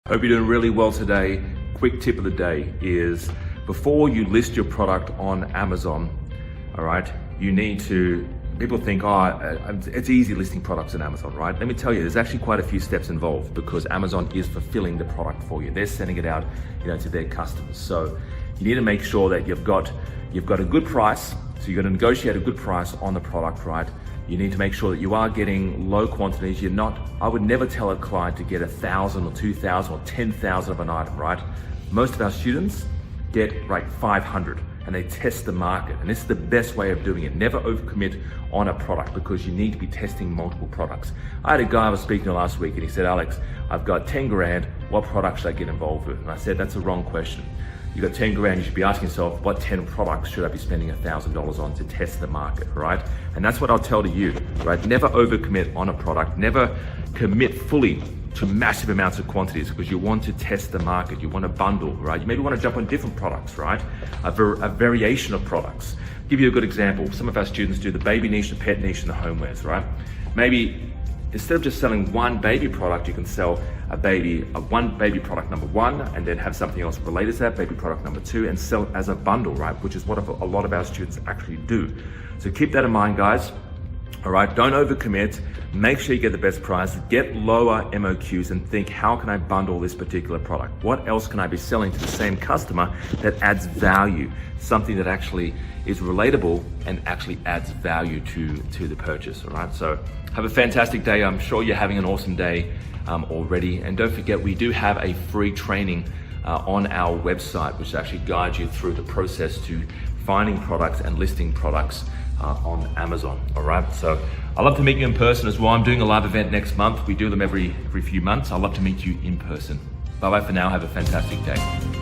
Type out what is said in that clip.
Hope you're doing really well today. Quick tip of the day is before you list your product on Amazon, all right, you need to, people think, it's easy listing products on Amazon, right? Let me tell you, there's actually quite a few steps involved because Amazon is fulfilling the product for you. They're sending it out, to their customers. So you need to make sure that you've got a good price. So you're gonna negotiate a good price on the product, right? You need to make sure that you are getting low quantities. I would never tell a client to get 1,000 or 2,000 or 10,000 of an item, right? Most of our students get 500 and they test the market. And this is the best way of doing it. Never overcommit on a product because you need to be testing multiple products. I had a guy I was speaking to last week and he said, Alex, I've got 10 grand, what product should I get involved with? And I said, that's a wrong question. You got 10 grand, you should be asking yourself, what 10 products should I be spending $1,000 on to test the market, right? And that's what I'll tell to you, right? Never overcommit on a product, never commit fully to massive amounts of quantities because you want to test the market, you want to bundle, right? You maybe want to jump on different products, right? A variation of products. I'll give you a good example. Some of our students do the baby niche, the pet niche, and the homewares, right? Maybe instead of just selling one baby product, you can sell one baby product number one, and then have something else related to that, baby product number two, and sell as a bundle, right? Which is what a lot of our students actually do. So keep that in mind, guys. All right, don't overcommit. Make sure you get the best price, get lower MOQs and think, how can I bundle this particular product? What else can I be selling to the same customer that adds value? Something that actually is relatable and actually adds value to the purchase, all right? So have a fantastic day. I'm sure you're having an awesome day already. And don't forget, we do have a free training on our website, which actually guides you through the process to finding products and listing products on Amazon, all right? So I'd love to meet you in person as well. I'm doing a live event next month. We do them every few months. I'd love to meet you in person. Bye-bye for now. Have a fantastic day.